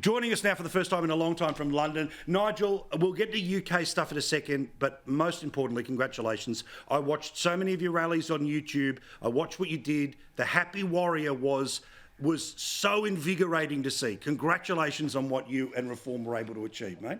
Joining us now for the first time in a long time from London, Nigel. We'll get to UK stuff in a second, but most importantly, congratulations. I watched so many of your rallies on YouTube. I watched what you did. The Happy Warrior was so invigorating to see. Congratulations on what you and Reform were able to achieve, mate.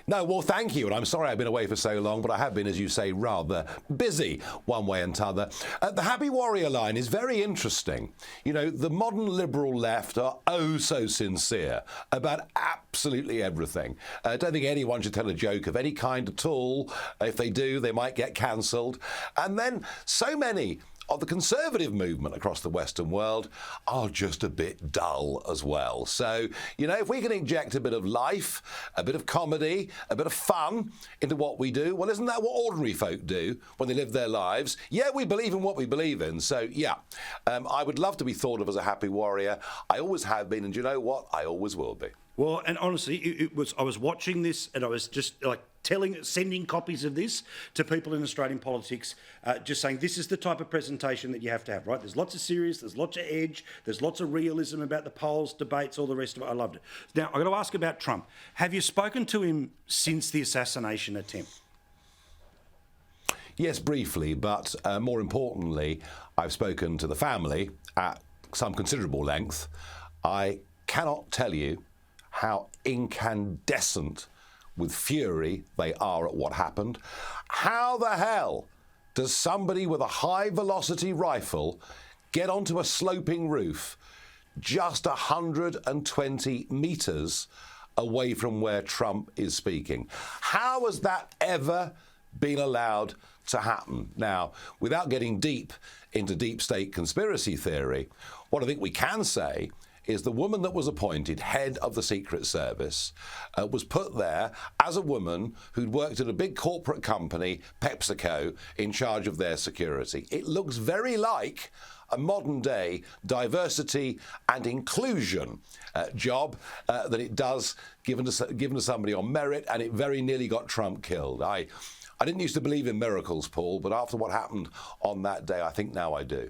No, well, thank you. And I'm sorry I've been away for so long, but I have been, as you say, rather busy one way and t'other. The Happy Warrior line is very interesting. You know, the modern liberal left are oh so sincere about absolutely everything. I don't think anyone should tell a joke of any kind at all. If they do, they might get cancelled. And then so many of the conservative movement across the Western world are just a bit dull as well. So, you know, if we can inject a bit of life, a bit of comedy, a bit of fun into what we do, well, isn't that what ordinary folk do when they live their lives? Yeah, we believe in what we believe in. So, yeah, I would love to be thought of as a happy warrior. I always have been, and do you know what? I always will be. Well, and honestly, I was watching this and I was just like sending copies of this to people in Australian politics, just saying this is the type of presentation that you have to have, right? There's lots of serious, there's lots of edge, there's lots of realism about the polls, debates, all the rest of it. I loved it. Now, I've got to ask about Trump. Have you spoken to him since the assassination attempt? Yes, briefly, but more importantly, I've spoken to the family at some considerable length. I cannot tell you how incandescent with fury they are at what happened. How the hell does somebody with a high-velocity rifle get onto a sloping roof just 120 metres away from where Trump is speaking? How has that ever been allowed to happen? Now, without getting deep into deep state conspiracy theory, what I think we can say is the woman that was appointed head of the Secret Service was put there as a woman who'd worked at a big corporate company, PepsiCo, in charge of their security. It looks very like a modern-day diversity and inclusion job that it does given to somebody on merit, and it very nearly got Trump killed. I didn't used to believe in miracles, Paul, but after what happened on that day, I think now I do.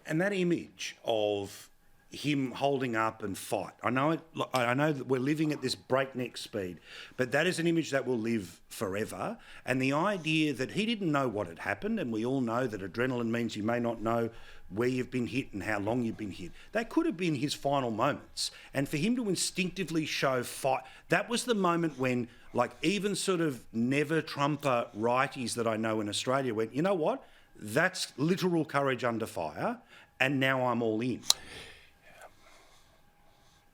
And that image of him holding up and fight. I know that we're living at this breakneck speed, but that is an image that will live forever. And the idea that he didn't know what had happened, and we all know that adrenaline means you may not know where you've been hit and how long you've been hit. That could have been his final moments. And for him to instinctively show fight, that was the moment when, like, even sort of never Trumper righties that I know in Australia went, you know what? That's literal courage under fire, and now I'm all in.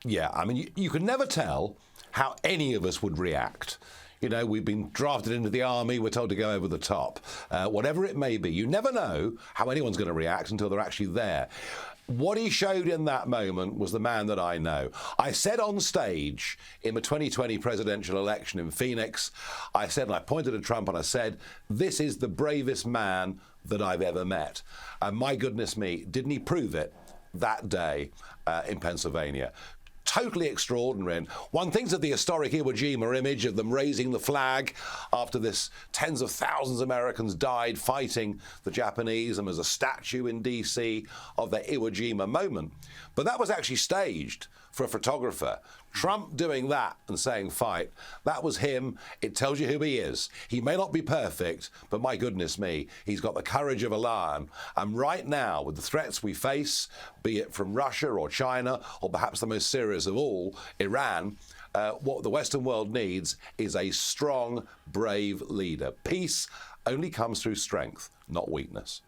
Yeah, I mean, you can never tell how any of us would react. You know, we've been drafted into the army, we're told to go over the top. Whatever it may be, you never know how anyone's going to react until they're actually there. What he showed in that moment was the man that I know. I said on stage in the 2020 presidential election in Phoenix, I pointed at Trump and I said, this is the bravest man that I've ever met. And my goodness me, didn't he prove it that day in Pennsylvania? Totally extraordinary. And one thinks of the historic Iwo Jima image of them raising the flag after this tens of thousands of Americans died fighting the Japanese, and there's a statue in DC of that Iwo Jima moment. But that was actually staged for a photographer. Trump doing that and saying fight, that was him. It tells you who he is. He may not be perfect, but my goodness me, he's got the courage of a lion. And right now, with the threats we face, be it from Russia or China, or perhaps the most serious of all, Iran, what the Western world needs is a strong, brave leader. Peace only comes through strength, not weakness.